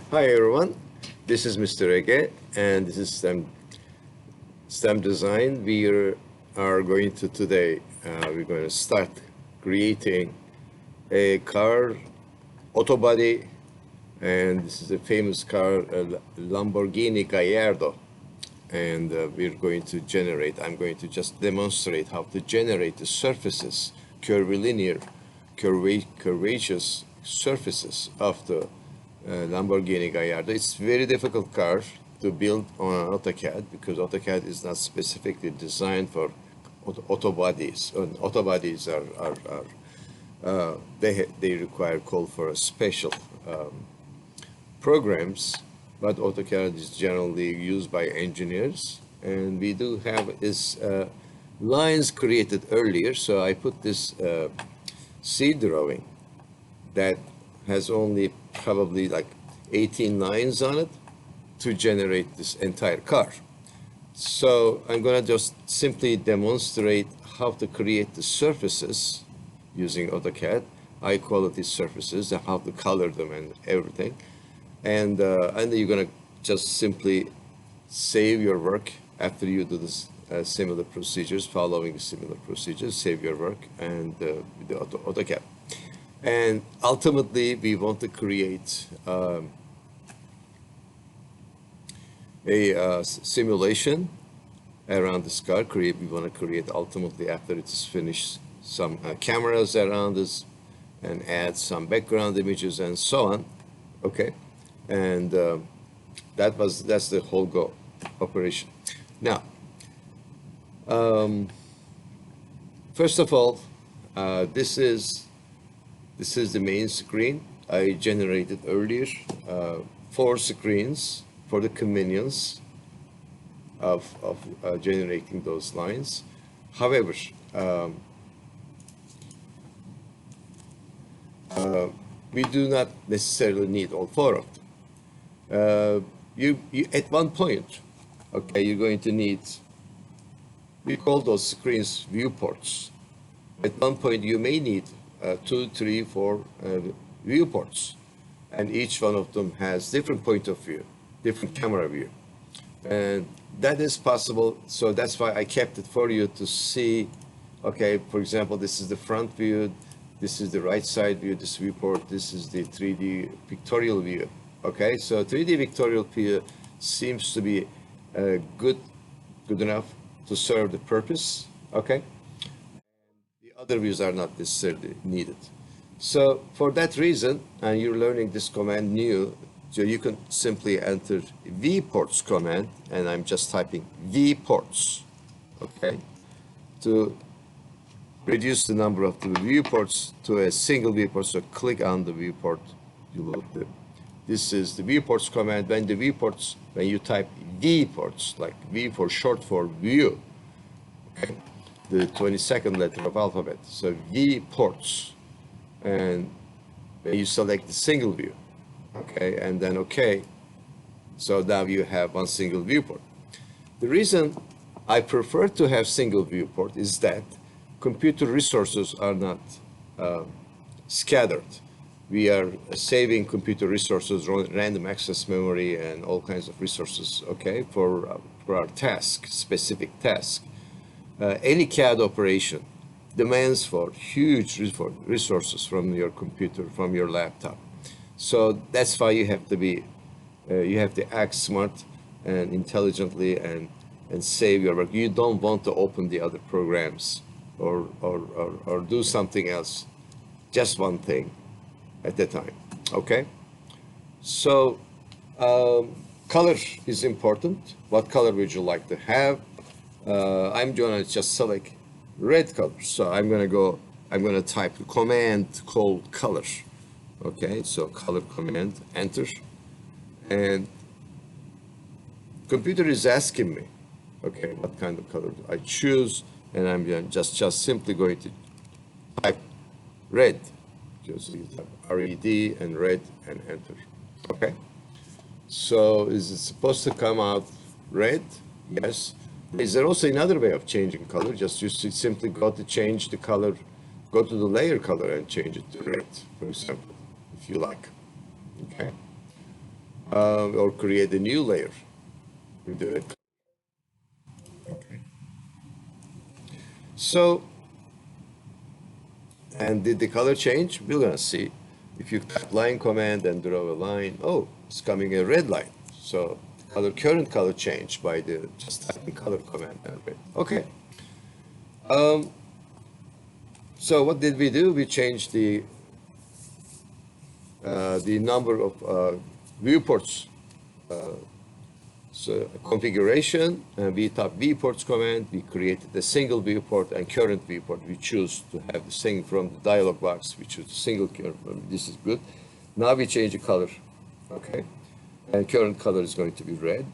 Hi everyone, this is Mr. Ege and this is STEM Design. Are going to today, we're going to start creating a car auto body, and this is a famous car, a Lamborghini Gallardo, and I'm going to just demonstrate how to generate the surfaces, curvilinear, curvaceous surfaces of the Lamborghini Gallardo. It's very difficult car to build on AutoCAD because AutoCAD is not specifically designed for auto bodies. Auto bodies they require call for a special programs, but AutoCAD is generally used by engineers, and we do have is lines created earlier. So I put this C drawing that has only probably like 18 lines on it to generate this entire car. So I'm going to just simply demonstrate how to create the surfaces using AutoCAD, high quality surfaces, and how to color them and everything. And then you're going to just simply save your work after you do this similar procedures, following similar procedures, save your work and with the AutoCAD. And ultimately, we want to create a simulation around this car. We want to create ultimately, after it's finished, some cameras around this and add some background images and so on. Okay, and that's the whole go operation. Now, first of all, this is the main screen I generated earlier. 4 screens for the convenience of generating those lines. However, we do not necessarily need all 4 of them. You at one point, okay, you're going to need, we call those screens viewports. At one point, you may need 2, 3, 4 viewports, and each one of them has different point of view, different camera view, and that is possible. So that's why I kept it for you to see. Okay, for example, this is the front view, this is the right side view, this viewport, this is the 3D pictorial view. Okay, so 3D pictorial view seems to be good enough to serve the purpose. Okay, other views are not necessarily needed. So for that reason, and you're learning this command new, so you can simply enter Viewports command, and I'm just typing Viewports, okay, to reduce the number of the viewports to a single viewport. So click on the viewport. This is the Viewports command. When you type Viewports, like V for short for view, okay, the 22nd letter of alphabet, so Viewports, and you select the single view, okay, and then okay, so now you have one single viewport. The reason I prefer to have single viewport is that computer resources are not scattered. We are saving computer resources, random access memory, and all kinds of resources, okay, for our task, specific task. Any CAD operation demands for huge resources from your computer, from your laptop. So that's why you have to act smart and intelligently and save your work. You don't want to open the other programs or do something else, just one thing at a time. Okay. So color is important. What color would you like to have? I'm gonna just select red color. So I'm gonna type the command called color. Okay, so color command, enter, and computer is asking me, okay, what kind of color I choose, and I'm just simply going to type red. Just type red and red and enter. Okay, so is it supposed to come out red? Yes. Is there also another way of changing color? Just you simply go to change the color, go to the layer color and change it to red, for example, if you like. Okay. or create a new layer. We do it. Okay. So, and did the color change? We're gonna see. If you type line command and draw a line, oh, it's coming a red line. So current color changed by the just typing color command and red. Okay. So what did we do? We changed the number of viewports. So configuration, we type viewports command, we created a single viewport and current viewport. We choose to have the thing from the dialog box, we choose single current. This is good. Now we change the color, okay? And current color is going to be red.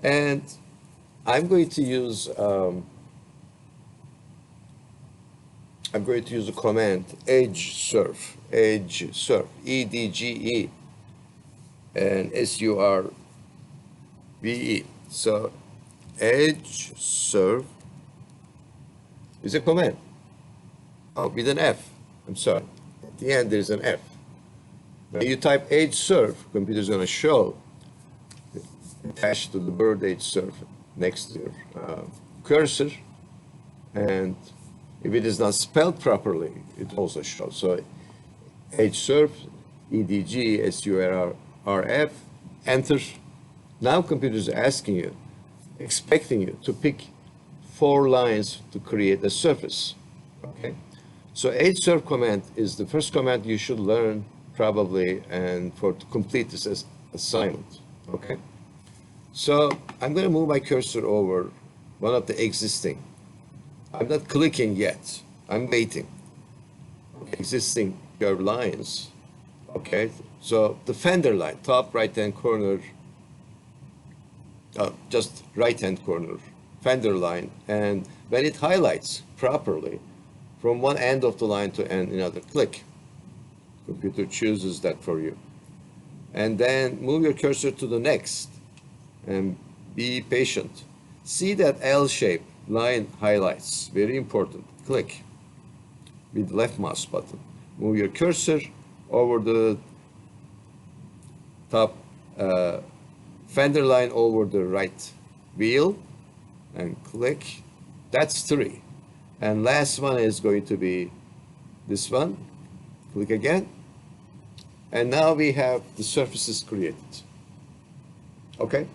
And I'm going to use a command edge surf, EDGE, and SURVE. So edge surf is a command. Oh, with an F. I'm sorry. At the end there's an F. When you type edge surf, computer is going to show attached to the bird edge surf next to your cursor, and if it is not spelled properly, it also shows. So edge surf, EDG, SURF, enter. Now computer is asking you, expecting you to pick 4 lines to create a surface, okay? So edge surf command is the first command you should learn probably and to complete this assignment, okay? So I'm going to move my cursor over one of the existing. I'm not clicking yet. I'm waiting. Okay, existing curved lines. Okay, so the fender line, top right-hand corner, just right-hand corner, fender line, and when it highlights properly from one end of the line to another, click. Computer chooses that for you. And then move your cursor to the next and be patient. See that L-shape line highlights, very important. Click with the left mouse button. Move your cursor over the top fender line over the right wheel and click. That's 3. And last one is going to be this one. Click again. And now we have the surfaces created. Okay?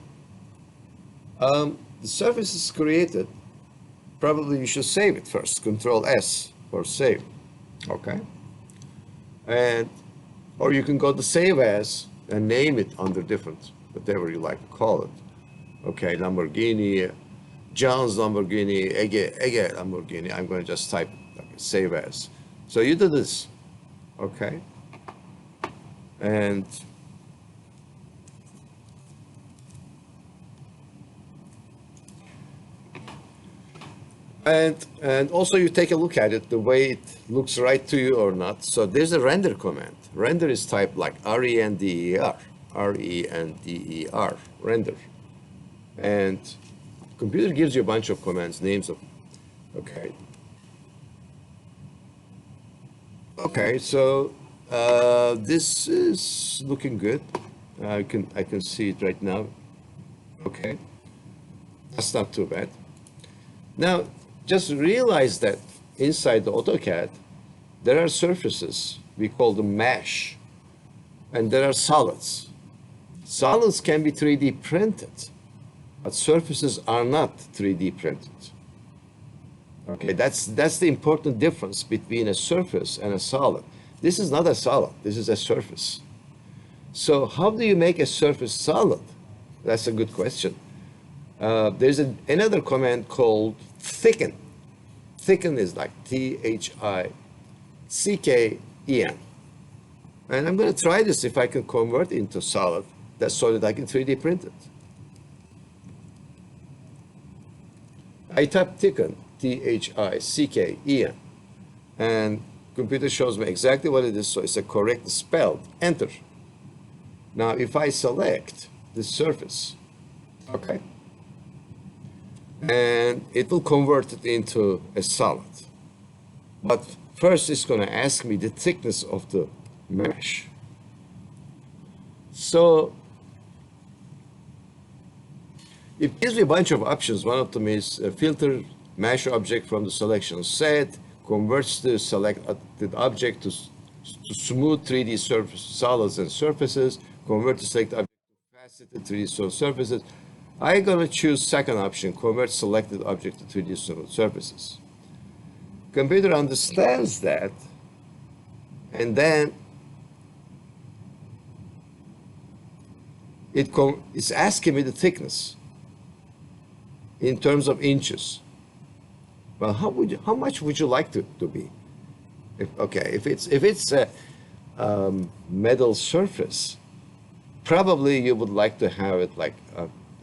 The surface is created. Probably you should save it first. Control S for save. Okay? And or you can go to save as and name it under different, whatever you like to call it. Okay, Lamborghini, John's Lamborghini, Ege Lamborghini. I'm going to just type save as. So you do this. Okay? And also you take a look at it, the way it looks right to you or not. So there's a render command. Render is typed like R-E-N-D-E-R, R-E-N-D-E-R, render. And computer gives you a bunch of commands, names of, okay. Okay, so this is looking good. I can see it right now. Okay, that's not too bad. Now, just realize that inside the AutoCAD, there are surfaces, we call them mesh, and there are solids. Solids can be 3D printed, but surfaces are not 3D printed. Okay, that's the important difference between a surface and a solid. This is not a solid, this is a surface. So how do you make a surface solid? That's a good question. There's another command called thicken. Thicken is like T-H-I-C-K-E-N. And I'm going to try this if I can convert it into solid, that's so that I can 3D print it. I type thicken, T-H-I-C-K-E-N, and computer shows me exactly what it is, so it's a correct spelled. Enter. Now, if I select the surface, okay, and it will convert it into a solid. But first, it's going to ask me the thickness of the mesh. So It gives me a bunch of options. One of them is filter mesh object from the selection set, converts the selected object to smooth 3D surface, solids and surfaces, convert the selected object to faceted 3D solid surfaces. I'm going to choose second option, convert selected object to 3D solid surfaces. Computer understands that, and then it's asking me the thickness in terms of inches. Well, how much would you like to be? If it's a metal surface, probably you would like to have it like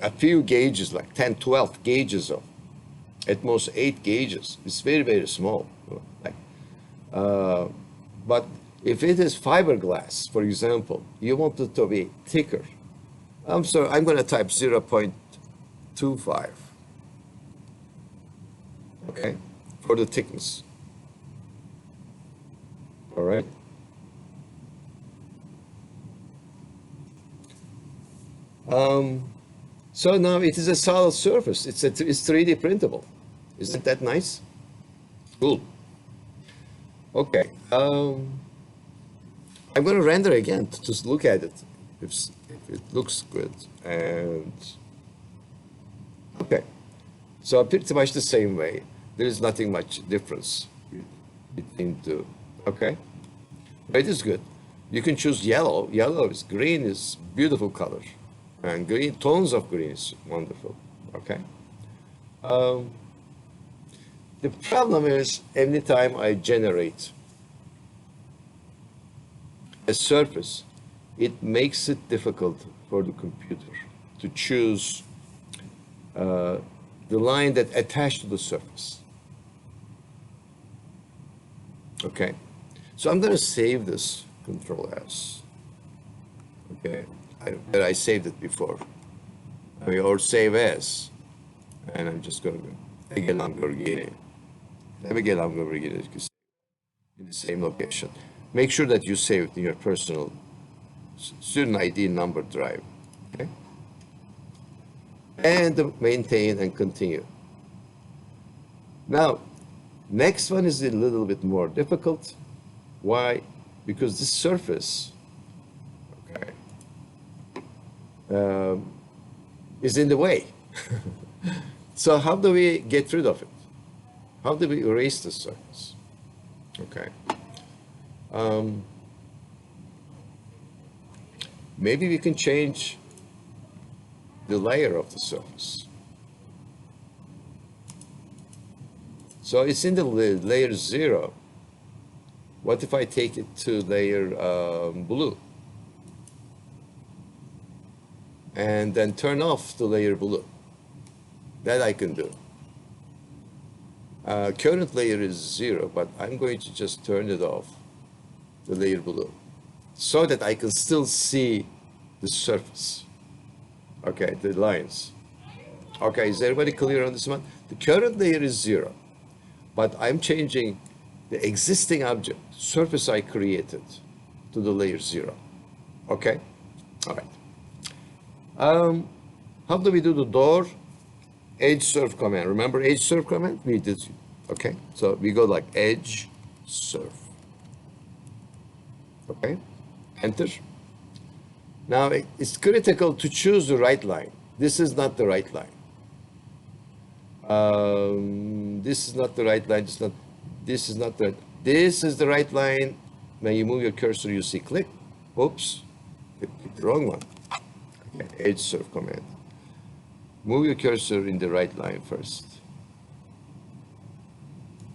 a few gauges, like 10, 12 gauges of, at most 8 gauges. It's very, very small. Like, but if it is fiberglass, for example, you want it to be thicker. I'm sorry, I'm going to type 0.25. Okay, for the thickness. All right. So now it is a solid surface. It's 3D printable. Isn't that nice? Cool. Okay. I'm going to render again to just look at it if it looks good. And okay. So pretty much the same way. There is nothing much difference between two. Okay. But it is good. You can choose yellow. Yellow is green is beautiful color. And green, tones of green is wonderful, okay? The problem is, anytime I generate a surface, it makes it difficult for the computer to choose the line that attached to the surface. Okay, so I'm going to save this, Control S. Okay. I saved it before, or save as, and I'm just going to get Lamborghini. Let me get Lamborghini in the same location. Make sure that you save it in your personal student ID number drive, okay? And maintain and continue. Now, next one is a little bit more difficult. Why? Because this surface, okay, is in the way. So how do we get rid of it? How do we erase the surface? Okay. Maybe we can change the layer of the surface. So it's in the layer 0. What if I take it to layer blue? And then turn off the layer blue. That I can do. Current layer is 0, but I'm going to just turn it off, the layer blue, so that I can still see the surface. Okay, the lines. Okay, is everybody clear on this one? The current layer is 0, but I'm changing the existing object, surface I created, to the layer 0. Okay? All right. How do we do the door? Edge surf command. Remember edge surf command? We did. Okay, so we go like edge surf. Okay, enter. Now it's critical to choose the right line. This is not the right line. This is not the right line. This is not the. This is the right line. When you move your cursor, you see click. Oops, click the wrong one. Okay, edge surf command. Move your cursor in the right line first.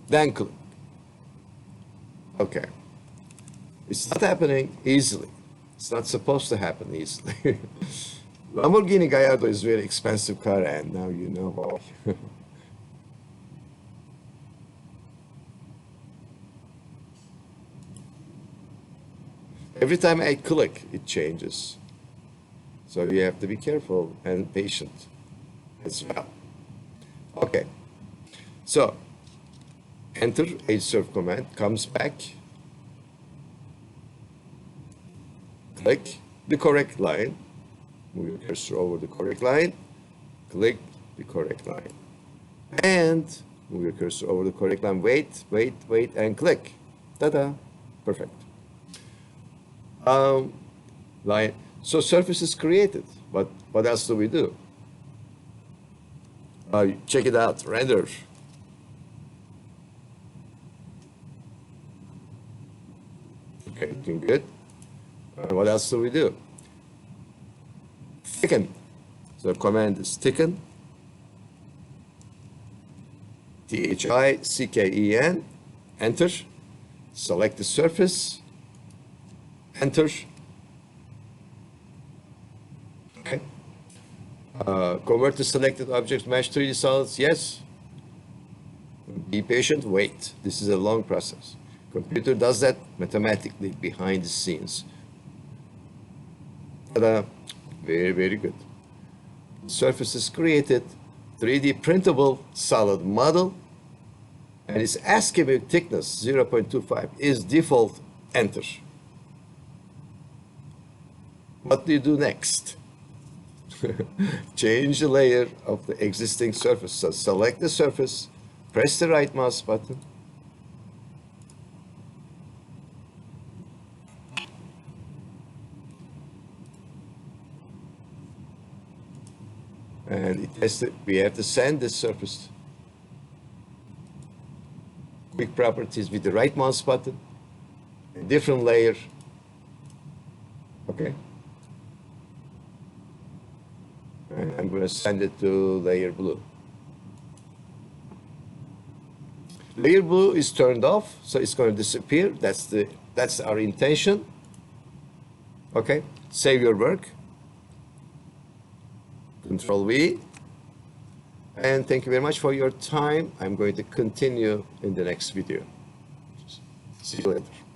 Then click. Okay. It's not happening easily. It's not supposed to happen easily. Lamborghini Gallardo is a very expensive car, and now you know why. Every time I click, it changes. So you have to be careful and patient as well. Okay. So enter edge surf command, comes back. Click the correct line. Move your cursor over the correct line. click the correct line. And move your cursor over the correct line. Wait, wait, wait, and click. Ta-da! Perfect. Line. So surface is created. But what else do we do? Check it out. Render. Okay, looking good. What else do we do? Thicken. So the command is thicken. Thicken. Enter. Select the surface. Enter. Okay. Convert the selected object to match 3D solids. Yes. Be patient. Wait. This is a long process. Computer does that mathematically behind the scenes. Ta-da. Very, very good. Surface is created, 3D printable solid model, and its ASCII thickness 0.25 is default. Enter. What do you do next? Change the layer of the existing surface. So select the surface, press the right mouse button, and it has to, we have to send this surface. Quick properties with the right mouse button, a different layer. Okay. And I'm going to send it to layer blue. Layer blue is turned off, so it's going to disappear. That's our intention. Okay. Save your work. Control V. And thank you very much for your time. I'm going to continue in the next video. See you later.